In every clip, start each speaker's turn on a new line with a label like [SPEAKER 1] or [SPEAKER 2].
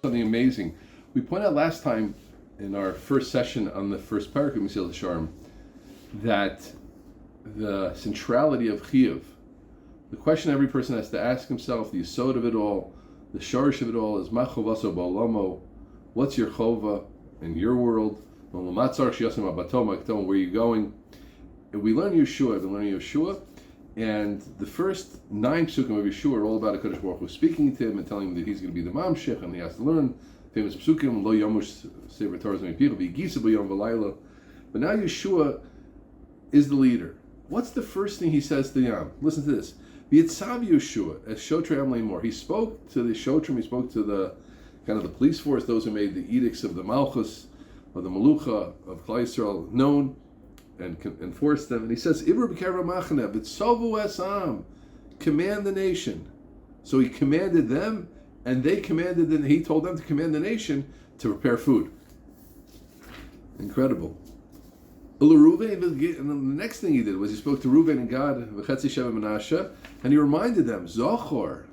[SPEAKER 1] Something amazing. We pointed out last time in our first session on the first Perek of Mesilas Yesharim that the centrality of Chiyuv, the question every person has to ask himself, the yesod of it all, the shorish of it all, is ma chovaso ba'olamo, what's your chova in your world? Where are you going? And we learn Yeshua, and the first 9 psukim of Yeshua are all about HaKadosh Baruch Hu speaking to him and telling him that he's going to be the mamshech, and he has to learn famous psukim, lo yomush sefer Torah z'mei v'yigisa b'yom v'layla. But now Yeshua is the leader. What's the first thing he says to Yam? Listen to this. V'yitzav Yeshua as shotrei am leimor. He spoke to the shotrim, he spoke to the kind of the police force, those who made the edicts of the Malchus, of the Malucha, of Klal Yisrael, known and enforced them. And he says, Ibra b'kera machane, v'tzovu esam, command the nation. So he commanded them, and they commanded, and he told them to command the nation to prepare food. Incredible. And the next thing he did was he spoke to Reuven and Gad, v'chetzi sheva Menashe, and he reminded them, Zochor.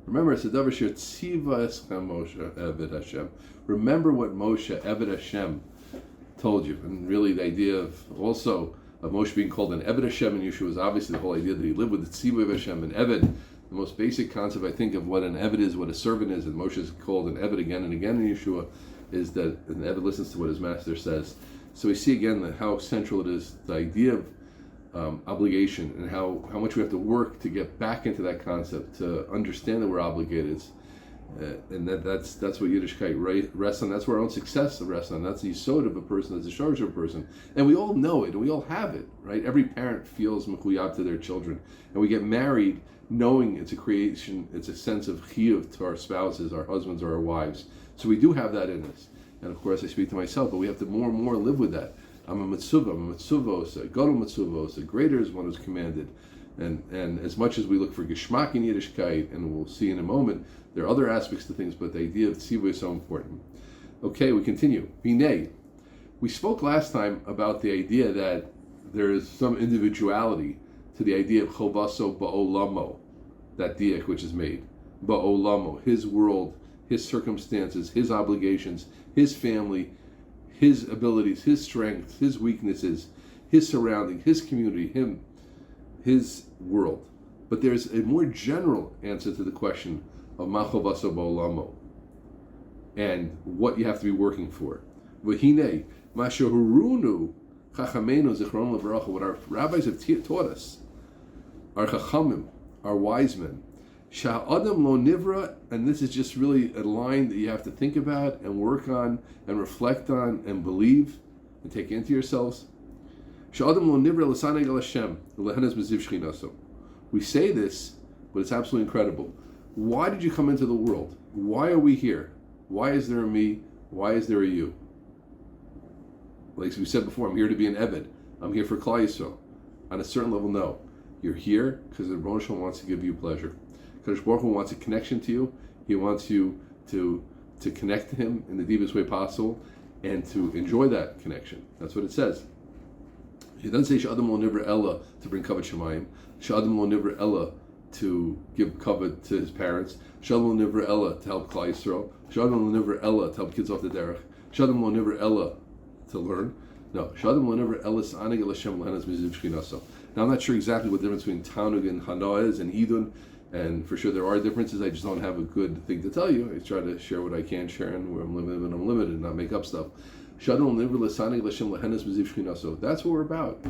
[SPEAKER 1] Remember, it's a davar shir tziva eschem Moshe Eved Hashem. Remember what Moshe Eved Hashem told you. And really the idea of Moshe being called an Eved Hashem in Yeshua is obviously the whole idea that he lived with the tziva of Hashem and Eved. The most basic concept, I think, of what an Eved is, what a servant is, and Moshe is called an Eved again and again in Yeshua, is that an Eved listens to what his master says. So we see again how central it is, the idea of obligation, and how much we have to work to get back into that concept, to understand that we're obligated, and that's what Yiddishkeit rests on. That's where our own success rests on. That's the yesod of a person, that's the shortage of a person, and we all know it, and we all have it, right? Every parent feels mechuyab to their children, and we get married knowing it's a creation, it's a sense of chiyuv to our spouses, our husbands, or our wives. So we do have that in us, and of course I speak to myself, but we have to more and more live with that. I'm a mitzuvos, a gadol mitzuvos, a greater is one who's commanded. And as much as we look for geschmack in Yiddishkeit, and we'll see in a moment, there are other aspects to things, but the idea of tzivah is so important. Okay, we continue. Hinei. We spoke last time about the idea that there is some individuality to the idea of chovaso ba'olamo, that diak which is made. Ba'olamo, his world, his circumstances, his obligations, his family, his abilities, his strengths, his weaknesses, his surrounding, his community, his world. But there's a more general answer to the question of ma chovaso ba'olamo and what you have to be working for. V'hinei ma shehurunu chachamenu zichron levaracha, what our rabbis have taught us, our chachamim, our wise men, sha'adam lo nivra, and this is just really a line that you have to think about and work on and reflect on and believe and take into yourselves. Sha'adam lo nivra l'saneg el Hashem l'lehenes b'ziv shchinaso. We say this, but it's absolutely incredible. Why did you come into the world? Why are we here? Why is there a me? Why is there a you? Like we said before, I'm here to be an Eved. I'm here for Klal Yisrael. On a certain level, no. You're here because the Rebbeinu Shalom wants to give you pleasure. Kadosh Baruch Hu wants a connection to you. He wants you to connect to Him in the deepest way possible and to enjoy that connection. That's what it says. He doesn't say Sh'adam lo nivra ella to bring kavod shemayim. Sh'adam lo nivra ella to give kavod to his parents. Sh'adam lo nivra ella to help Klal Yisrael. Sh'adam lo nivra ella to help kids off the derech. Sh'adam lo nivra ella to learn. No. Sh'adam lo nivra ella s'aneg el Hashem l'henas miziv shchinaso. Now I'm not sure exactly what the difference between Tanug and Hana is and Idun. And for sure there are differences. I just don't have a good thing to tell you. I try to share what I can share, and where I'm limited, and I'm limited, and not make up stuff. That's what we're about.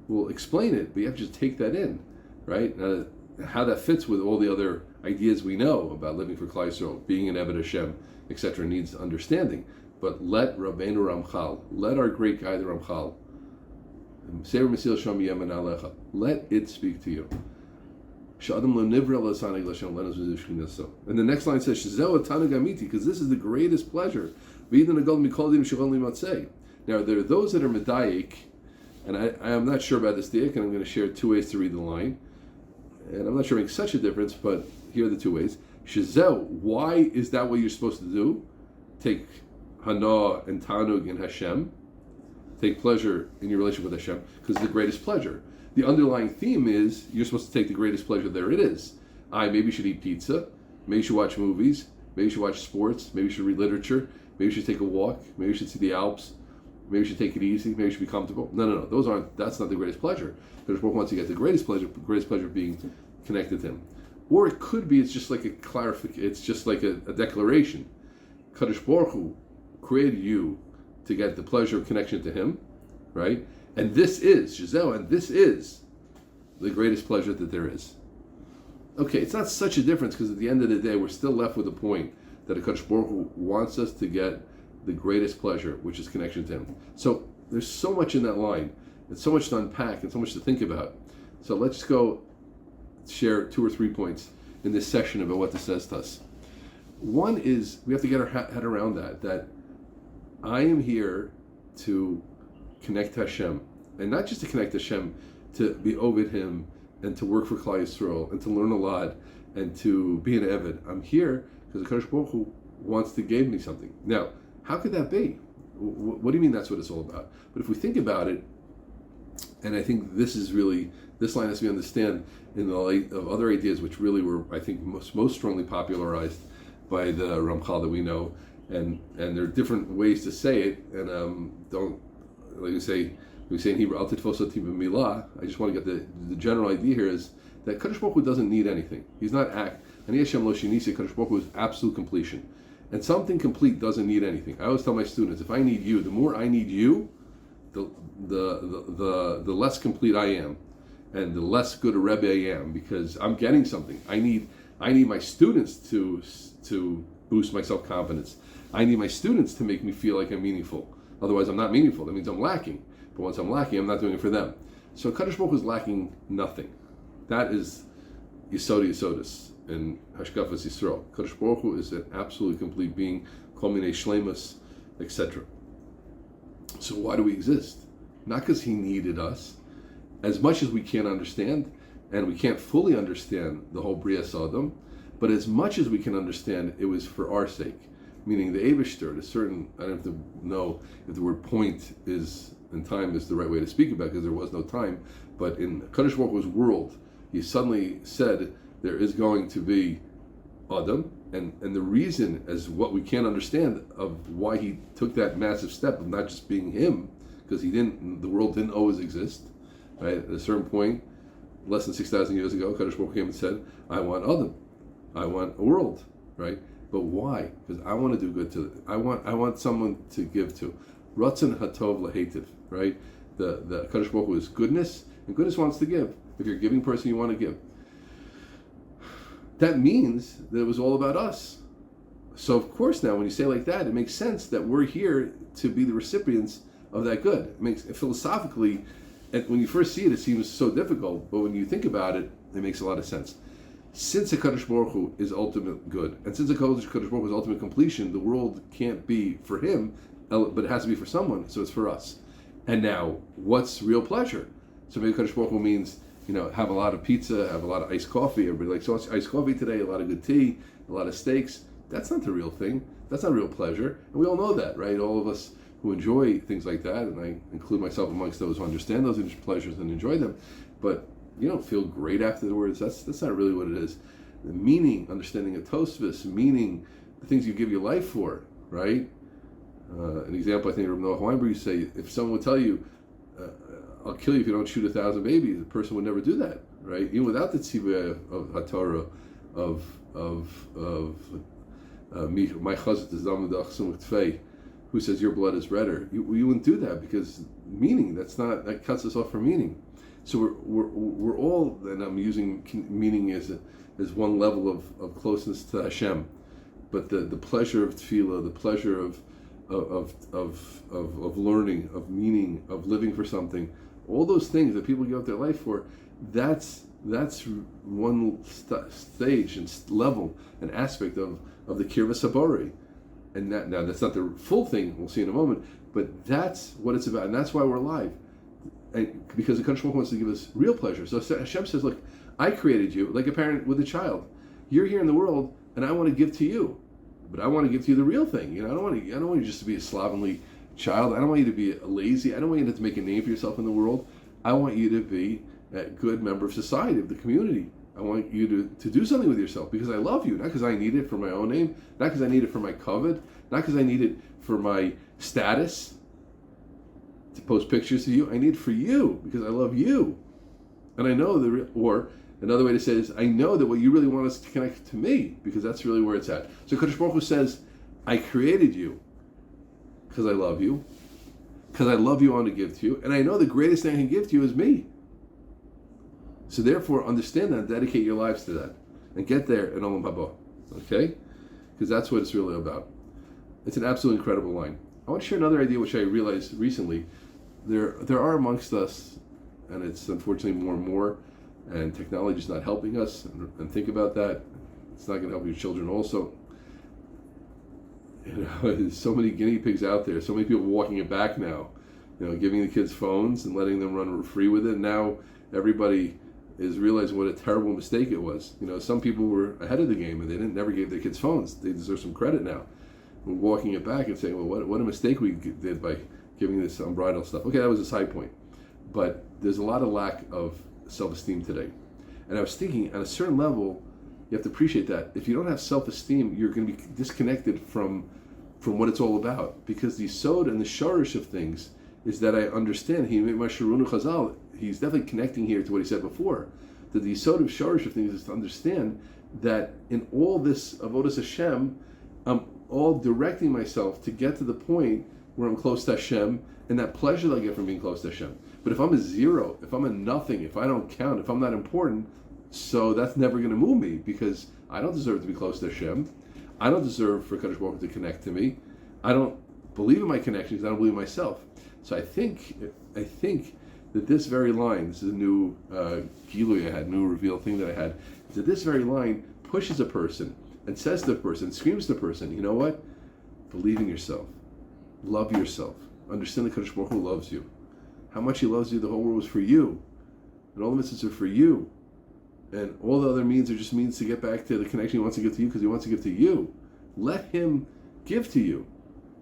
[SPEAKER 1] We'll explain it, but you have to just take that in, right? How that fits with all the other ideas we know about living for Klal Yisrael, being an Eved Hashem, etc., needs understanding. But let Rabbeinu Ramchal, let our great guy, the Ramchal, let it speak to you. And the next line says, because this is the greatest pleasure. Now, there are those that are medayik, and I am not sure about this diak, and I'm going to share 2 ways to read the line. And I'm not sure it makes such a difference, but here are the 2 ways. Why is that what you're supposed to do? Take hana and tanug in Hashem. Take pleasure in your relationship with Hashem, because it's the greatest pleasure. The underlying theme is you're supposed to take the greatest pleasure there it is. Maybe you should eat pizza, maybe you should watch movies, Maybe you should watch sports. Maybe you should read literature. Maybe you should take a walk. Maybe you should see the Alps. Maybe you should take it easy. Maybe you should be comfortable. No. That's not the greatest pleasure. Kadosh Baruch Hu wants to get the greatest pleasure being connected to Him. Or it could be it's just like a clarification. It's just like a declaration. Kadosh Baruch Hu created you to get the pleasure of connection to Him, right? And this is Giselle, and this is the greatest pleasure that there is. Okay, it's not such a difference because at the end of the day, we're still left with the point that Kadosh Baruch Hu wants us to get the greatest pleasure, which is connection to Him. So there's so much in that line, and so much to unpack, and so much to think about. So let's go share 2 or 3 points in this session about what this says to us. One is we have to get our head around that I am here to connect to Hashem, and not just to connect to Hashem, to be Ovid Him, and to work for Klal Yisrael, and to learn a lot, and to be an Eved. I'm here because the Kadosh Baruch Hu wants to give me something. Now, how could that be? What do you mean that's what it's all about? But if we think about it, and I think this line has to be understood in the light of other ideas which really were, I think, most strongly popularized by the Ramchal that we know, and there are different ways to say it, and don't, like we say in Hebrew, Al Titfos Oti B'Milah. I just want to get the general idea here is that Kadosh Baruch Hu doesn't need anything. He's not Ani Hashem Lo Shinisi. Kadosh Baruch Hu is absolute completion. And something complete doesn't need anything. I always tell my students, if I need you, the more I need you, the less complete I am, and the less good a Rebbe I am, because I'm getting something. I need my students to boost my self-confidence. I need my students to make me feel like I'm meaningful. Otherwise, I'm not meaningful. That means I'm lacking. But once I'm lacking, I'm not doing it for them. So Kadosh Baruch Hu is lacking nothing. That is Yesod Yesodis in Hashkafas Yisrael. Kadosh Baruch Hu is an absolutely complete being, Kol Minei Shleimus, etc. So why do we exist? Not because He needed us. As much as we can't understand, and we can't fully understand the whole Brias Adam, but as much as we can understand, it was for our sake. Meaning the Eibishter, I don't have to know if the word point is, in time is the right way to speak about it, because there was no time, but in Kadosh Baruch Hu's world, He suddenly said there is going to be Adam, and the reason as what we can't understand of why He took that massive step of not just being Him, because the world didn't always exist, right? At a certain point, less than 6,000 years ago, Kadosh Baruch Hu came and said, I want Adam, I want a world, right? But why? Because I want to do good to I want someone to give to. Ratzon Hatov Lahativ, right? The Kadosh Baruch Hu is goodness, and goodness wants to give. If you're a giving person, you want to give. That means that it was all about us. So of course now, when you say it like that, it makes sense that we're here to be the recipients of that good. It makes philosophically, and when you first see it, it seems so difficult, but when you think about it, it makes a lot of sense. Since the Kadosh Baruch Hu is ultimate good, and since the Kadosh Baruch Hu is ultimate completion, the world can't be for Him, but it has to be for someone, so it's for us. And now, what's real pleasure? So maybe Kadosh Baruch Hu means, have a lot of pizza, have a lot of iced coffee. Everybody likes iced coffee today, a lot of good tea, a lot of steaks. That's not the real thing. That's not real pleasure. And we all know that, right? All of us who enjoy things like that, and I include myself amongst those who understand those pleasures and enjoy them, but you don't feel great afterwards. That's not really what it is. The meaning, understanding of Tosfos, meaning the things you give your life for, right? An example, I think Rabbi Noah Weinberg used to say, if someone would tell you, I'll kill you if you don't shoot 1,000 babies, the person would never do that, right? Even without the tzivah of HaTorah, my chazit is Tfei, who says your blood is redder. You wouldn't do that because meaning, that cuts us off from meaning. So we're all, and I'm using meaning as one level of closeness to Hashem, but the pleasure of tefillah, the pleasure of learning, of meaning, of living for something, all those things that people give up their life for, that's one stage and level, an aspect of the kirva sabori. And now that's not the full thing, we'll see in a moment, but that's what it's about, and that's why we're alive. And because the Kadosh Baruch Hu wants to give us real pleasure. So Hashem says, look, I created you like a parent with a child. You're here in the world, and I want to give to you. But I want to give to you the real thing. I don't want you just to be a slovenly child. I don't want you to be lazy. I don't want you to make a name for yourself in the world. I want you to be a good member of society, of the community. I want you to do something with yourself because I love you, not because I need it for my own name, not because I need it for my covet, not because I need it for my status to post pictures of you. I need it for you because I love you. And I know or another way to say it is, I know that what you really want is to connect to me because that's really where it's at. So Kadosh Baruch Hu says, I created you because I love you, because I love you, I want to give to you, and I know the greatest thing I can give to you is me. So therefore, understand that, dedicate your lives to that, and get there in Olam Haba, okay? Because that's what it's really about. It's an absolutely incredible line. I want to share another idea which I realized recently. There are amongst us, and it's unfortunately more and more, and technology is not helping us, and think about that. It's not going to help your children also. There's so many guinea pigs out there, so many people walking it back now, giving the kids phones and letting them run free with it. Now everybody is realizing what a terrible mistake it was. Some people were ahead of the game and they never gave their kids phones. They deserve some credit now. We're walking it back and saying, well, what a mistake we did by giving this unbridled stuff. Okay, that was a side point. But there's a lot of lack of self-esteem today. And I was thinking, at a certain level, you have to appreciate that. If you don't have self-esteem, you're going to be disconnected from what it's all about. Because the sod and the sharish of things is that I understand. He's definitely connecting here to what he said before. That the sod of sharish of things is to understand that in all this avodas Hashem, I'm all directing myself to get to the point where I'm close to Hashem and that pleasure that I get from being close to Hashem. But if I'm a zero, if I'm a nothing, if I don't count, if I'm not important, so that's never going to move me because I don't deserve to be close to Hashem. I don't deserve for Kadosh Baruch Hu to connect to me. I don't believe in my connections. I don't believe in myself. So I think that this very line, this is a new gilui I had, new reveal thing that I had, is that this very line pushes a person and says to the person, screams to the person, you know what? Believe in yourself. Love yourself. Understand that Kadosh Baruch Hu loves you. How much he loves you, the whole world was for you. And all the mitzvahs are for you. And all the other means are just means to get back to the connection he wants to give to you because he wants to give to you. Let him give to you.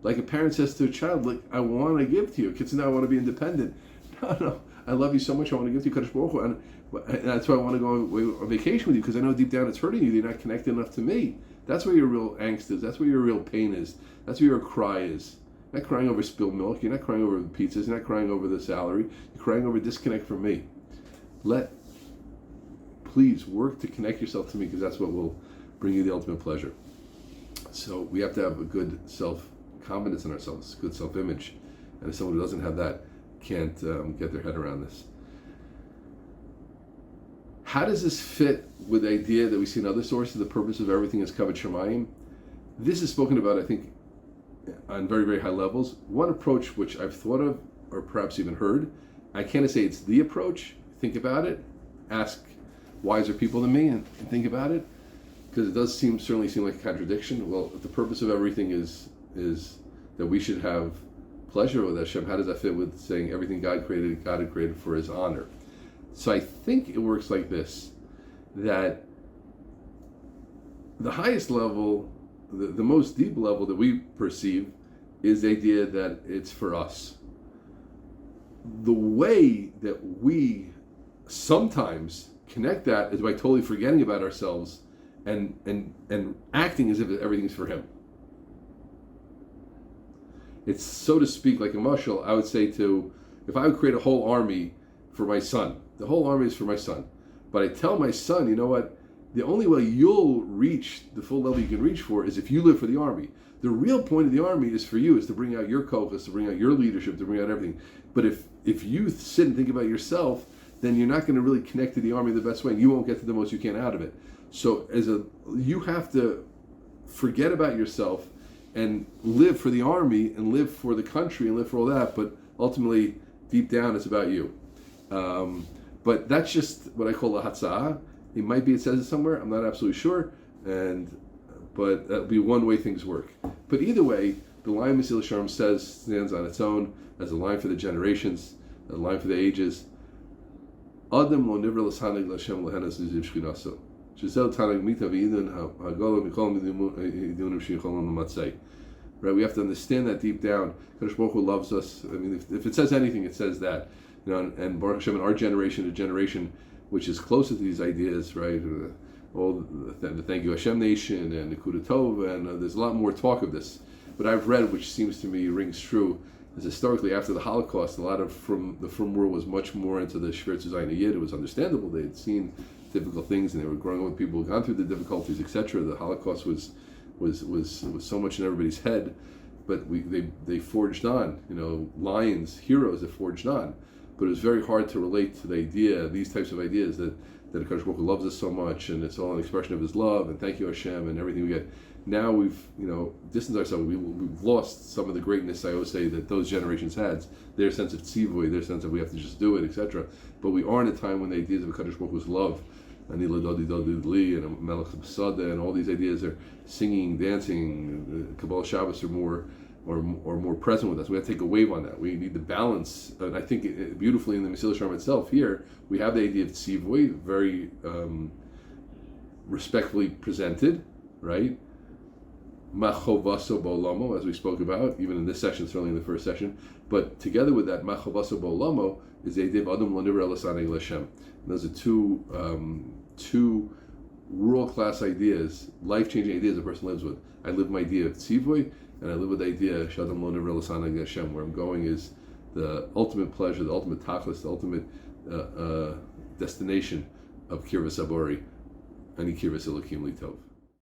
[SPEAKER 1] Like a parent says to a child, like, I want to give to you. Kids say, no, I want to be independent. No, I love you so much, I want to give to you, Kadosh Baruch Hu. And that's why I want to go on vacation with you because I know deep down it's hurting you. You're not connected enough to me. That's where your real angst is. That's where your real pain is. That's where your cry is. You're not crying over spilled milk. You're not crying over the pizzas. You're not crying over the salary. You're crying over disconnect from me. Please work to connect yourself to me because that's what will bring you the ultimate pleasure. So we have to have a good self-confidence in ourselves, good self-image. And if someone who doesn't have that can't get their head around this. How does this fit with the idea that we see in other sources, the purpose of everything is kavod shamayim? This is spoken about, I think, on very, very high levels. One approach which I've thought of, or perhaps even heard, I can't say it's the approach. Think about it. Ask wiser people than me and think about it, because it does certainly seem like a contradiction. Well, if the purpose of everything is that we should have pleasure with Hashem, how does that fit with saying everything God had created for His honor? So I think it works like this, that the highest level, the most deep level that we perceive is the idea that it's for us. The way that we sometimes connect that is by totally forgetting about ourselves and acting as if everything's for Him. It's, so to speak, like a mashal. I would say if I would create a whole army for my son, the whole army is for my son. But I tell my son, you know what? The only way you'll reach the full level you can reach for is if you live for the army. The real point of the army is for you, is to bring out your kochos, to bring out your leadership, to bring out everything. But if you sit and think about yourself, then you're not going to really connect to the army the best way, and you won't get to the most you can out of it. So you have to forget about yourself and live for the army and live for the country and live for all that, but ultimately, deep down, it's about you. But that's just what I call a hatzah. It might be it says it somewhere, I'm not absolutely sure, but that'll be one way things work. But either way, the line Mesilas Yesharim stands on its own as a line for the generations, a line for the ages. Adam lo nivra l'sanig l'Hashem l'henas l'ziv shchinaso. Shezel tanag mita v'yidun ha'gola mikol midiunim sheyicholim l'matzei. Right, we have to understand that deep down. Kadosh Baruch Hu loves us. I mean, if it says anything, it says that. And Baruch Hashem, in our generation to generation, which is closer to these ideas, right? All the Thank You Hashem Nation and the Kuda Tov, and there's a lot more talk of this. But I've read, which seems to me rings true, is historically after the Holocaust, a lot of the Frum world was much more into the Shvirtz Zayin Yid. It was understandable; they had seen difficult things, and they were growing up with people who had gone through the difficulties, etc. The Holocaust was so much in everybody's head, but they forged on. Lions, heroes that forged on. But it was very hard to relate to the idea, these types of ideas, that HaKadosh Baruch Hu loves us so much, and it's all an expression of His love, and thank you Hashem, and everything we get. Now we've distanced ourselves. We've lost some of the greatness, I always say, that those generations had. Their sense of tzivui, their sense of we have to just do it, etc. But we are in a time when the ideas of HaKadosh Baruch Hu's love, and Melech B'Sada, and all these ideas are singing, dancing. Kabbalah Shabbos are more present with us. We have to take a wave on that. We need the balance, and I think beautifully in the Mesilas Yesharim itself here, we have the idea of tzivui, very respectfully presented, right? Machovaso bolamo, as we spoke about, even in this session, certainly in the first session. But together with that, machovaso bolamo is the idea of adam l'niver elasane l'Hashem. Those are two world-class ideas, life-changing ideas a person lives with. I live my idea of tzivui, and I live with the idea shadam l'niver elasane l'Hashem. Where I'm going is the ultimate pleasure, the ultimate tachlis, the ultimate destination of kirvas abori, ani kirvas elokim litov.